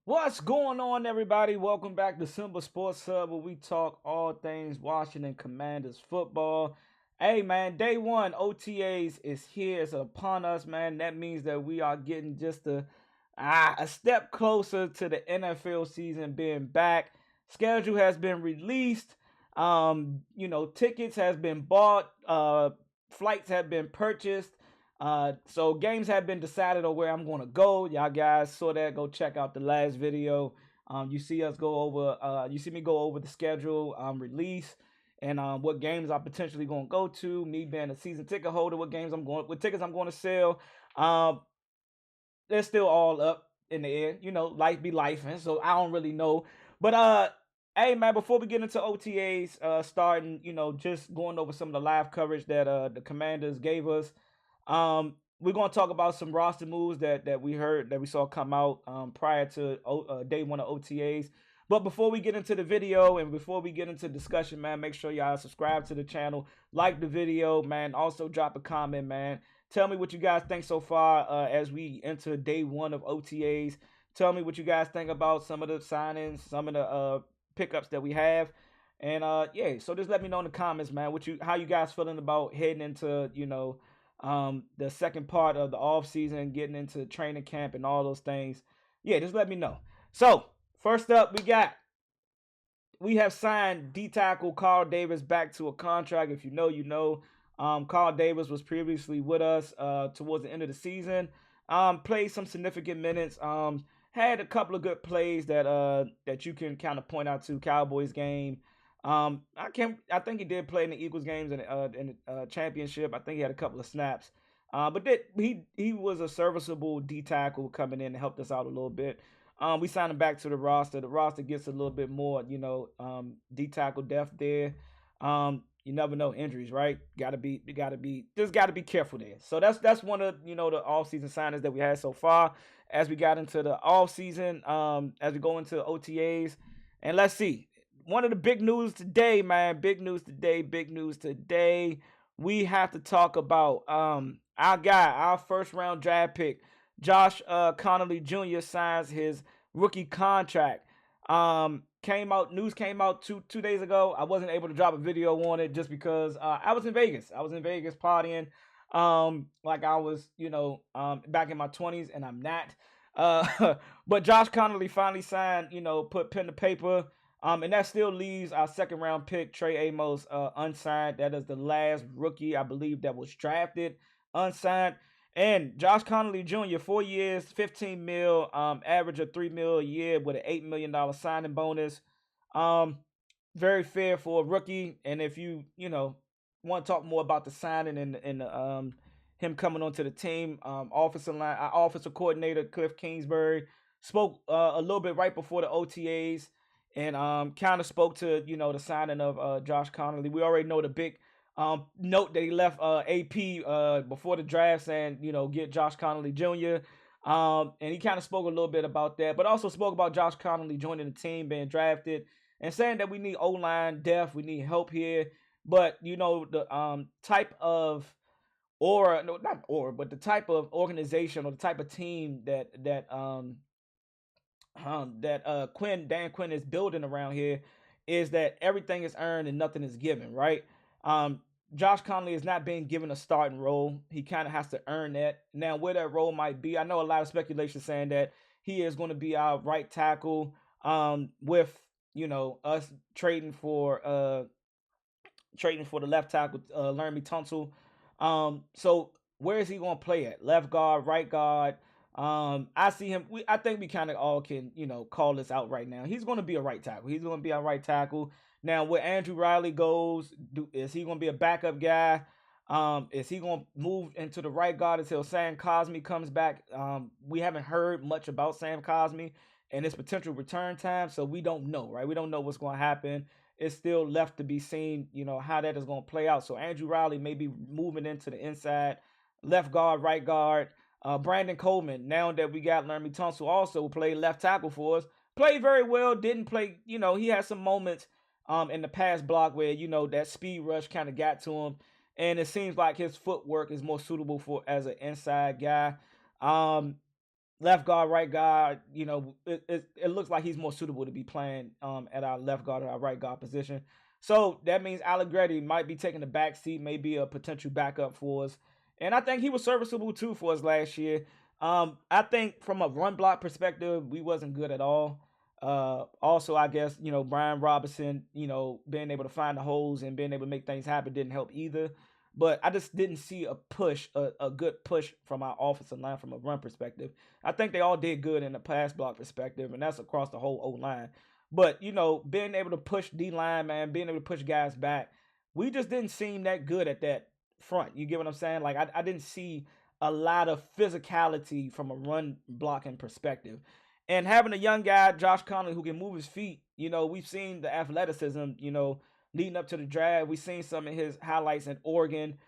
What's going on, everybody? Welcome back to Simple Sports Hub, where we talk all things Washington Commanders football. Hey, man, day one OTAs is here. It's upon us, man. That means that we are getting just a step closer to the NFL season being back. Schedule has been released. Tickets has been bought. Flights have been purchased. So games have been decided on where I'm going to go. Y'all guys saw that. Go check out the last video. You see us go over. You see me go over the schedule, release, and what games I'm potentially going to go to. Me being a season ticket holder, what tickets I'm going to sell. Um, they're still all up in the air. Life be life, and so I don't really know. But hey man, before we get into OTAs, starting, just going over some of the live coverage that the Commanders gave us. We're gonna talk about some roster moves that we heard that we saw come out prior to day one of OTAs. But before we get into the video and before we get into discussion, man, make sure y'all subscribe to the channel, like the video, man. Also drop a comment, man. Tell me what you guys think so far as we enter day one of OTAs. Tell me what you guys think about some of the signings, some of the pickups that we have. And yeah, so just let me know in the comments, man, how you guys feeling about heading into, the second part of the off season, getting into training camp and all those things. Yeah, just let me know. So first up, we have signed D tackle Carl Davis back to a contract. If you know, you know. Carl Davis was previously with us towards the end of the season. Played some significant minutes. Had a couple of good plays that you can kind of point out to. Cowboys game. I think he did play in the Eagles games and in the championship. I think he had a couple of snaps. He was a serviceable D tackle coming in and helped us out a little bit. We signed him back to the roster. The roster gets a little bit more, D tackle depth there. You never know injuries, right? Gotta be careful there. So that's one of the off season signings that we had so far. As we got into the off season, as we go into OTAs, and let's see. One of the big news today, man. Big news today. Big news today. We have to talk about our guy, our first round draft pick, Josh Conerly Jr. signs his rookie contract. News came out two days ago. I wasn't able to drop a video on it just because I was in Vegas. I was in Vegas partying, like I was, back in my 20s, and I'm not. But Josh Conerly finally signed, put pen to paper. And that still leaves our second round pick, Trey Amos, unsigned. That is the last rookie, I believe, that was drafted unsigned. And Josh Conerly Jr., 4 years, 15 mil, average of 3 mil a year with an $8 million signing bonus. Um, Very fair for a rookie. And if you want to talk more about the signing and him coming onto the team, offensive coordinator Cliff Kingsbury spoke a little bit right before the OTAs and kind of spoke to the signing of Josh Conerly. We already know the big note that he left AP before the draft saying, get Josh Conerly Jr. And he kind of spoke a little bit about that, but also spoke about Josh Conerly joining the team, being drafted, and saying that we need O-line depth, we need help here. But the type of or no, not or, but the type of organization or the type of team that Dan Quinn is building around here is that everything is earned and nothing is given, right? Um, Josh Conley is not being given a starting role. He kind of has to earn that. Now, where that role might be, I know a lot of speculation saying that he is going to be our right tackle, with us trading for the left tackle, Tunsil. So where is he going to play at? Left guard, right guard? I see him. I think we kind of all can, call this out right now. He's going to be a right tackle. He's going to be a right tackle. Now, where Andrew Riley goes, is he going to be a backup guy? Is he going to move into the right guard until Sam Cosmi comes back? We haven't heard much about Sam Cosmi and his potential return time, so we don't know, right? We don't know what's going to happen. It's still left to be seen, how that is going to play out. So Andrew Riley may be moving into the inside, left guard, right guard. Brandon Coleman, now that we got Laramie Tunsil, also played left tackle for us. Played very well, didn't play, he had some moments in the pass block where, that speed rush kind of got to him. And it seems like his footwork is more suitable for as an inside guy. left guard, right guard, it looks like he's more suitable to be playing at our left guard or our right guard position. So that means Allegretti might be taking the back seat, maybe a potential backup for us. And I think he was serviceable too for us last year. I think from a run block perspective, we wasn't good at all. Also, I guess, Brian Robinson, being able to find the holes and being able to make things happen didn't help either. But I just didn't see a push, a good push from our offensive line from a run perspective. I think they all did good in the pass block perspective, and that's across the whole O line. But being able to push D line, man, being able to push guys back, we just didn't seem that good at that front. You get what I'm saying? Like I didn't see a lot of physicality from a run blocking perspective. And having a young guy, Josh Conerly, who can move his feet, we've seen the athleticism, leading up to the draft. We've seen some of his highlights in Oregon.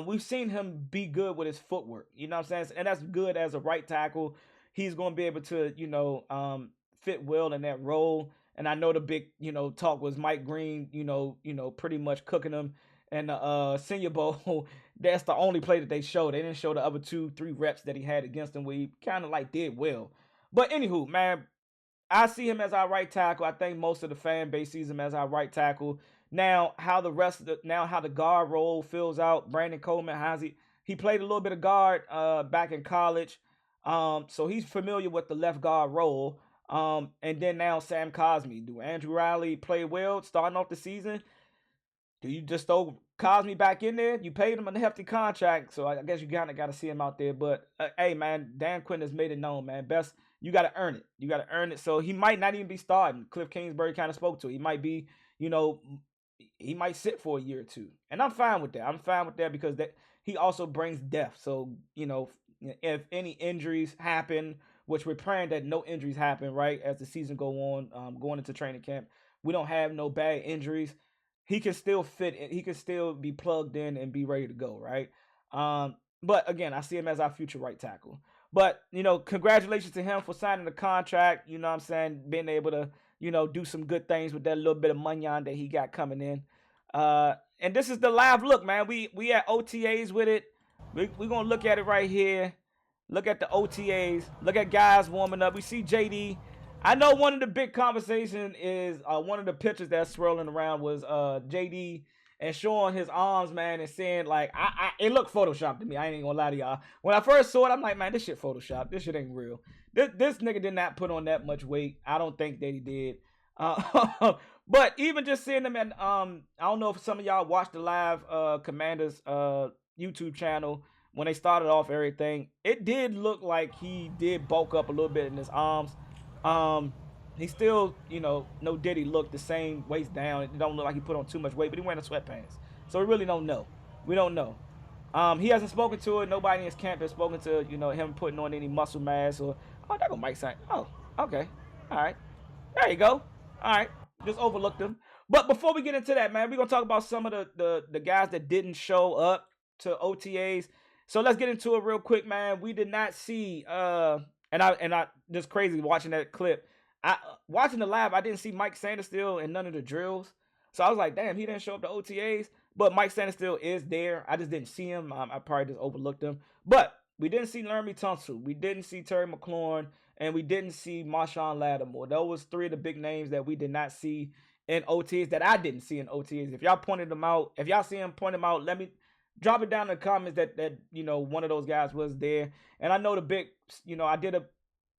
We've seen him be good with his footwork. You know what I'm saying? And that's good as a right tackle. He's going to be able to, fit well in that role. And I know the big, talk was Mike Green, pretty much cooking him. And the Senior Bowl, that's the only play that they showed. They didn't show the other 2-3 reps that he had against him where he kind of like did well. But anywho, man, I see him as our right tackle. I think most of the fan base sees him as our right tackle. Now, how the guard role fills out. Brandon Coleman, he played a little bit of guard back in college. So he's familiar with the left guard role. And then now Sam Cosmi. Do Andrew Riley play well starting off the season? Do you just throw Cosmi back in there? You paid him a hefty contract, so I guess you kind of got to see him out there. But hey, man, Dan Quinn has made it known, man. Best, you got to earn it. You got to earn it. So he might not even be starting. Cliff Kingsbury kind of spoke to it. He might be, he might sit for a year or two, and I'm fine with that. I'm fine with that because he also brings depth. So if any injuries happen, which we're praying that no injuries happen, right, as the season go on, going into training camp, we don't have no bad injuries. He can still fit in. He can still be plugged in and be ready to go, right? But again, I see him as our future right tackle. But, congratulations to him for signing the contract. You know what I'm saying? Being able to, do some good things with that little bit of money on that he got coming in. And this is the live look, man. We at OTAs with it. We're going to look at it right here. Look at the OTAs. Look at guys warming up. We see JD. I know one of the big conversations is one of the pictures that's swirling around was JD and showing his arms, man, and saying like, it looked photoshopped to me. I ain't gonna lie to y'all. When I first saw it, I'm like, man, this shit photoshopped. This shit ain't real. This nigga did not put on that much weight. I don't think that he did. But even just seeing him, and I don't know if some of y'all watched the live Commanders YouTube channel when they started off everything. It did look like he did bulk up a little bit in his arms. He still, no Diddy look the same waist down. It don't look like he put on too much weight, but he wearing the sweatpants. So we really don't know. We don't know. He hasn't spoken to it. Nobody in his camp has spoken to, him putting on any muscle mass or, that gonna Mike sign. Oh, okay. All right. There you go. All right. Just overlooked him. But before we get into that, man, we're gonna talk about some of the guys that didn't show up to OTAs. So let's get into it real quick, man. We did not see and I just crazy watching that clip. Watching the live, I didn't see Mike Sanderstill in none of the drills. So I was like, damn, he didn't show up to OTAs. But Mike Sanderstill is there. I just didn't see him. I probably just overlooked him. But we didn't see Laramie Tunsil. We didn't see Terry McLaurin. And we didn't see Marshon Lattimore. Those was three of the big names that we did not see in OTAs, that I didn't see in OTAs. If y'all pointed them out, if y'all see them, point them out. Let me drop it down in the comments that one of those guys was there. And I know the big, I did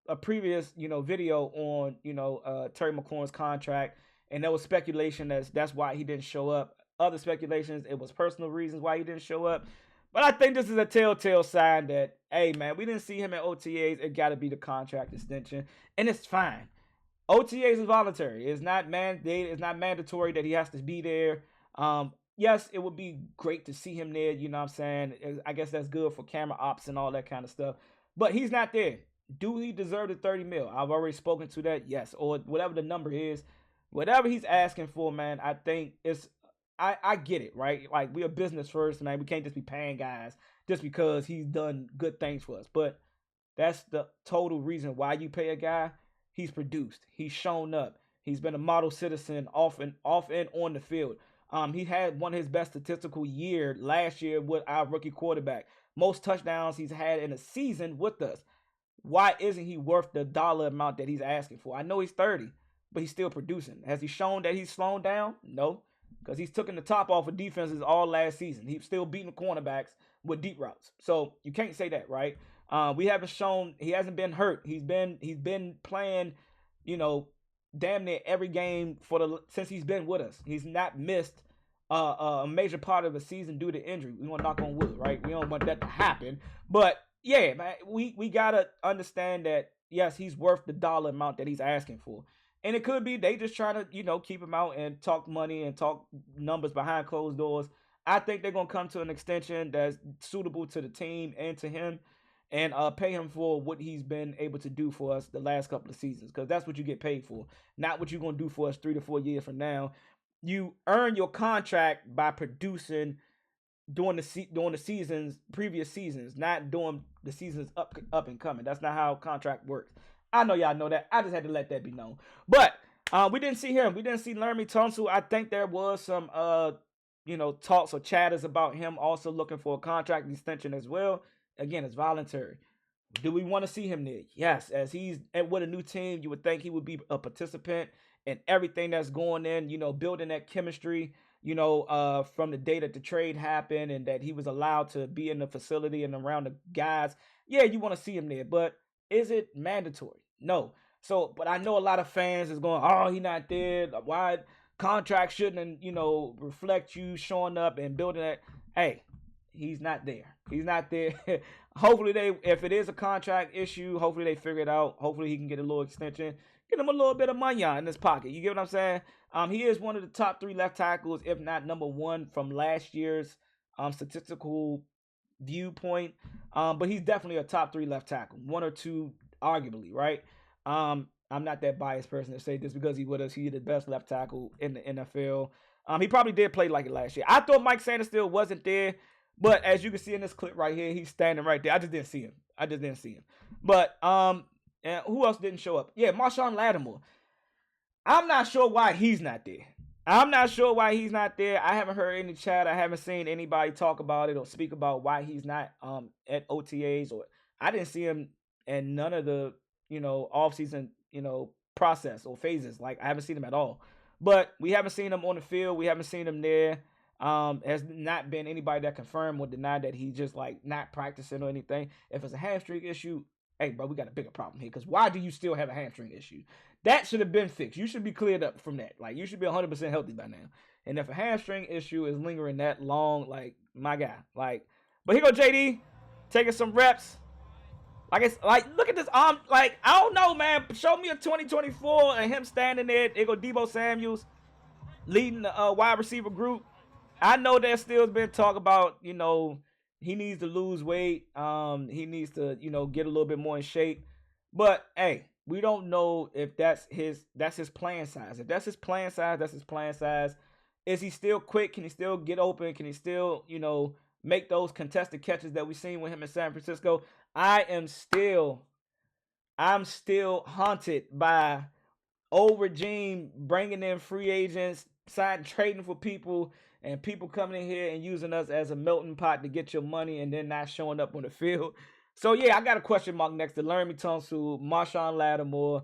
a previous, video on, Terry McLaurin's contract, and there was speculation that's why he didn't show up. Other speculations, it was personal reasons why he didn't show up. But I think this is a telltale sign that, hey, man, we didn't see him at OTAs. It got to be the contract extension, and it's fine. OTAs is voluntary. It's not mandated. It's not mandatory that he has to be there. Yes, it would be great to see him there. You know what I'm saying? I guess that's good for camera ops and all that kind of stuff. But he's not there. Do he deserve the $30 million? I've already spoken to that. Yes, or whatever the number is, whatever he's asking for, man. I think it's. I get it, right? Like, we're a business first, man. We can't just be paying guys just because he's done good things for us. But that's the total reason why you pay a guy. He's produced. He's shown up. He's been a model citizen off and on the field. He had one of his best statistical year last year with our rookie quarterback. Most touchdowns he's had in a season with us. why isn't he worth the dollar amount that he's asking for? I know he's 30, but he's still producing. Has he shown that he's slowing down? No, because he's taking the top off of defenses all last season. He's still beating cornerbacks with deep routes. So you can't say that, right? We haven't shown he hasn't been hurt. He's been playing, you know, damn near every game since he's been with us. He's not missed a major part of the season due to injury. We want to knock on wood, right? We don't want that to happen. But yeah, man, we gotta understand that yes, he's worth the dollar amount that he's asking for. And it could be they just trying to, keep him out and talk money and talk numbers behind closed doors. I think they're gonna come to an extension that's suitable to the team and to him, and pay him for what he's been able to do for us the last couple of seasons, because that's what you get paid for, not what you're gonna do for us 3 to 4 years from now. You earn your contract by producing during the seasons, previous seasons, not during the seasons up and coming. That's not how contract works. I know y'all know that. I just had to let that be known. But we didn't see him. We didn't see Laremy Tunsil. I think there was some talks or chatters about him also looking for a contract extension as well. Again, it's voluntary. Do we want to see him there? Yes. As he's with a new team, you would think he would be a participant in everything that's going in, building that chemistry, from the day that the trade happened and that he was allowed to be in the facility and around the guys. Yeah, you want to see him there, but is it mandatory? No. So, but I know a lot of fans is going, oh, he's not there. Why contract shouldn't, reflect you showing up and building that? Hey, he's not there. He's not there. Hopefully if it is a contract issue, hopefully they figure it out. Hopefully he can get a little extension. Get him a little bit of money in his pocket. You get what I'm saying? He is one of the top 3 left tackles, if not number 1 from last year's statistical viewpoint. But he's definitely a top 3 left tackle. 1 or 2, arguably, right? I'm not that biased person to say this because he's with us. He's the best left tackle in the NFL. He probably did play like it last year. I thought Mike Sanders still wasn't there, but as you can see in this clip right here, he's standing right there. I just didn't see him. But and who else didn't show up? Yeah, Marshon Lattimore. I'm not sure why he's not there. I haven't heard any chat. I haven't seen anybody talk about it or speak about why he's not at OTAs, or I didn't see him in none of the offseason process or phases. Like I haven't seen him at all. But we haven't seen him on the field. We haven't seen him there. Has not been anybody that confirmed or denied that he's just like not practicing or anything. If it's a hamstring issue, hey, bro, we got a bigger problem here. Because why do you still have a hamstring issue? That should have been fixed. You should be cleared up from that. Like, you should be 100% healthy by now. And if a hamstring issue is lingering that long, like, my guy. Like, but here go JD, taking some reps. Like, it's like, look at this arm. Like, I don't know, man. Show me a 2024 and him standing there. Here go Deebo Samuels leading the wide receiver group. I know there's still been talk about, he needs to lose weight. He needs to, get a little bit more in shape. But hey, we don't know if that's his playing size. If that's his playing size, that's his playing size. Is he still quick? Can he still get open? Can he still, make those contested catches that we've seen with him in San Francisco? I'm still haunted by old regime bringing in free agents, trading for people, and people coming in here and using us as a melting pot to get your money and then not showing up on the field. So, yeah, I got a question mark next to Laremy Tunsil, Marshon Lattimore,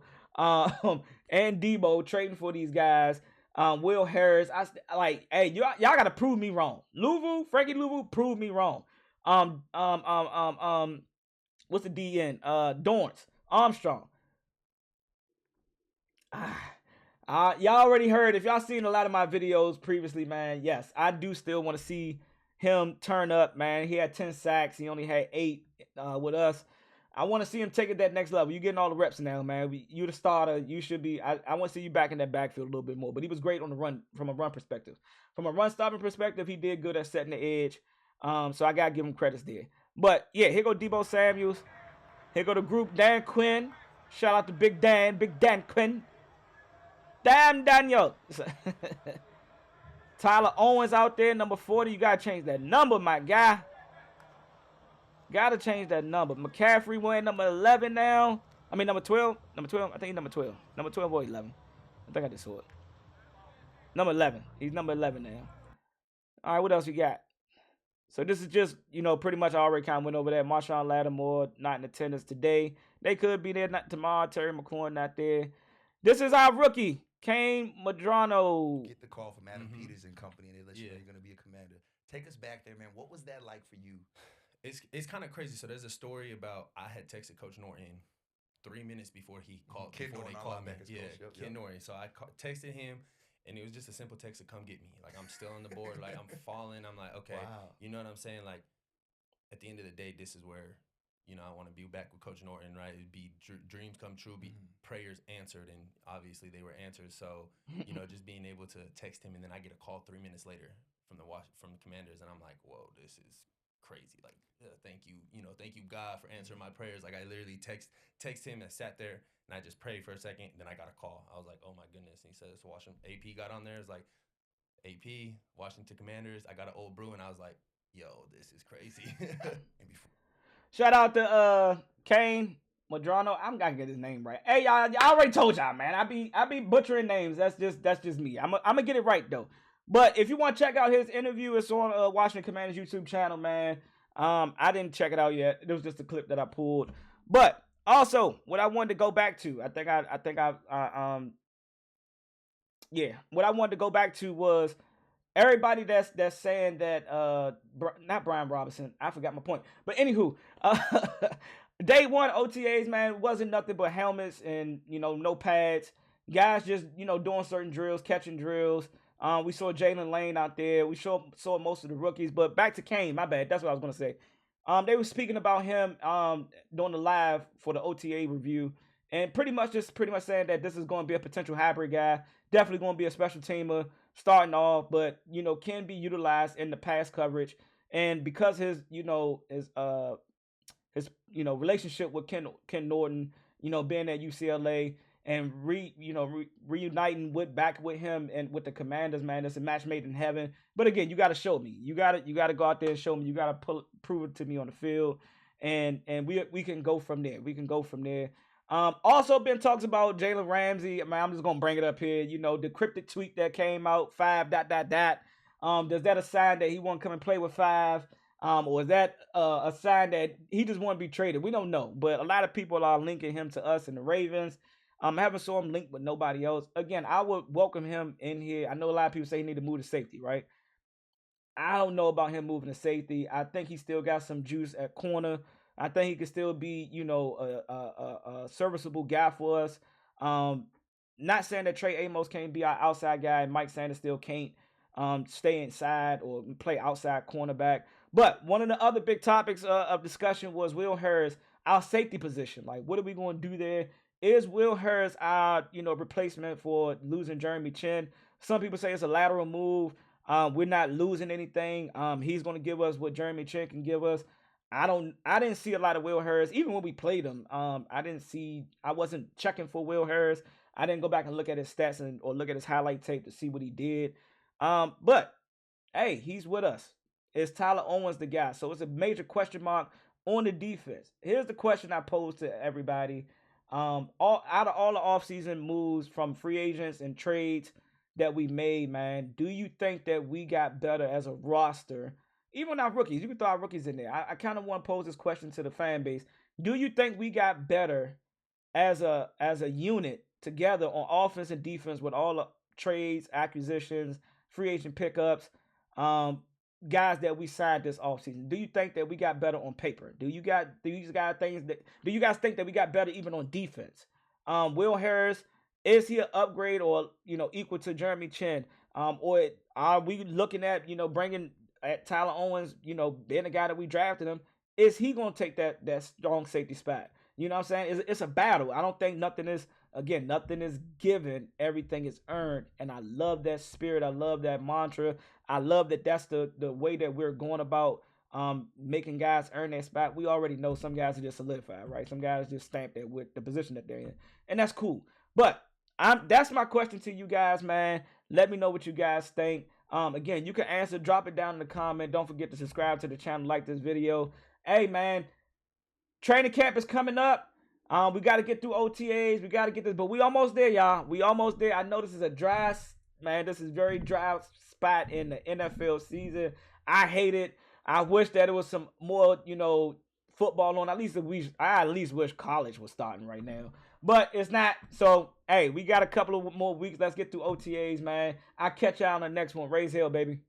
and Deebo trading for these guys. Will Harris. Hey, y'all got to prove me wrong. Frankie Louvu, prove me wrong. What's the DN? Dorrance, Armstrong. Y'all already heard. If y'all seen a lot of my videos previously, man, yes, I do still want to see him turn up, man. He had 10 sacks. He only had 8 with us. I want to see him take it that next level. You're getting all the reps now, man. You're the starter. You should be. I want to see you back in that backfield a little bit more. But he was great on the run, from a run perspective. From a run-stopping perspective, he did good at setting the edge. So I got to give him credits there. But, yeah, here go Deebo Samuels. Here go the group, Dan Quinn. Shout out to Big Dan Quinn. Damn, Daniel. Tyler Owens out there, number 40. You got to change that number, my guy. Got to change that number. McCaffrey wearing number 11 now. I mean, number 12. Number 12. I think he's number 12. Number 12 or 11. I think I just saw it. Number 11. He's number 11 now. All right, what else we got? So this is just, pretty much I already kind of went over that. Marshon Lattimore not in attendance today. They could be there not tomorrow. Terry McLaurin not there. This is our rookie, Kane Madrano. Get the call from Adam Peters and company, and they let you know you're going to be a commander. Take us back there, man. What was that like for you? It's kind of crazy. So there's a story about I had texted Coach Norton 3 minutes before he called. Ken before Norton, they called me. Yep, Ken Norton. So I texted him, and it was just a simple text to come get me. Like, I'm still on the board. Like, I'm falling. I'm like, okay, you know what I'm saying? Like, at the end of the day, this is where, you know, I want to be back with Coach Norton, right? It'd be dreams come true, be prayers answered, and obviously they were answered. So, you know, just being able to text him, and then I get a call 3 minutes later from the Commanders, and I'm like, whoa, this is crazy. Like, thank you, thank you God for answering my prayers. Like, I literally text him and sat there, and I just prayed for a second, and then I got a call. I was like, oh my goodness. And he says, Washington AP got on there. It's like, AP, Washington Commanders. I got an old brew, and I was like, yo, this is crazy. Shout out to Kane Madrano. I'm gonna get his name right. Hey, y'all, I already told y'all, man. I be butchering names. That's just me. I'm gonna get it right though. But if you want to check out his interview, it's on Washington Commanders YouTube channel, man. I didn't check it out yet. It was just a clip that I pulled. But also, what I wanted to go back to, what I wanted to go back to was everybody that's saying that not Brian Robinson, I forgot my point. But anywho, day one OTAs, man, wasn't nothing but helmets and no pads. Guys just doing certain drills, catching drills. We saw Jalen Lane out there. We saw most of the rookies. But back to Kane, my bad. That's what I was gonna say. They were speaking about him doing the live for the OTA review, and pretty much saying that this is going to be a potential hybrid guy. Definitely going to be a special teamer starting off, but can be utilized in the pass coverage. And because his relationship with Ken Norton, being at UCLA and reuniting back with him and with the Commanders, man, it's a match made in heaven. But again, you got to show me. You got to go out there and show me. You got to prove it to me on the field, and we can go from there. Also been talks about Jalen Ramsey. Man, I'm just gonna bring it up here. The cryptic tweet that came out, 5. Does that a sign that he won't come and play with 5? Or is that a sign that he just want to be traded? We don't know. But a lot of people are linking him to us and the Ravens. I haven't saw him linked with nobody else. Again, I would welcome him in here. I know a lot of people say he need to move to safety, right? I don't know about him moving to safety. I think he still got some juice at corner. I think he could still be, a serviceable guy for us. Not saying that Trey Amos can't be our outside guy. Mike Sanders still can't stay inside or play outside cornerback. But one of the other big topics of discussion was Will Harris, our safety position. Like, what are we going to do there? Is Will Harris our, replacement for losing Jeremy Chin? Some people say it's a lateral move. We're not losing anything. He's going to give us what Jeremy Chin can give us. I didn't see a lot of Will Harris. Even when we played him, I wasn't checking for Will Harris. I didn't go back and look at his stats or look at his highlight tape to see what he did. But hey, he's with us. Is Tyler Owens the guy? So it's a major question mark on the defense. Here's the question I pose to everybody. Out of all the offseason moves from free agents and trades that we made, man, do you think that we got better as a roster? Even our rookies, you can throw our rookies in there. I kind of want to pose this question to the fan base. Do you think we got better as a unit together on offense and defense with all the trades, acquisitions, free agent pickups, guys that we signed this offseason? Do you think that we got better on paper? Do you guys think that we got better even on defense? Will Harris, is he an upgrade or equal to Jeremy Chin? Or are we looking at bringing at Tyler Owens, being the guy that we drafted him? Is he gonna take that strong safety spot? You know what I'm saying? It's a battle. I don't think nothing is given. Everything is earned. And I love that spirit. I love that mantra. I love that that's the way that we're going about making guys earn that spot. We already know some guys are just solidified, right? Some guys just stamp that with the position that they're in. And that's cool. But that's my question to you guys, man. Let me know what you guys think. Again, you can answer. Drop it down in the comment. Don't forget to subscribe to the channel. Like this video. Hey, man. Training camp is coming up. We got to get through OTAs. We got to get this. But we almost there, y'all. We almost there. I know this is a dry, man. This is very dry spot in the NFL season. I hate it. I wish that it was some more, football on. At least I at least wish college was starting right now. But it's not. So, hey, we got a couple of more weeks. Let's get through OTAs, man. I'll catch y'all on the next one. Raise hell, baby.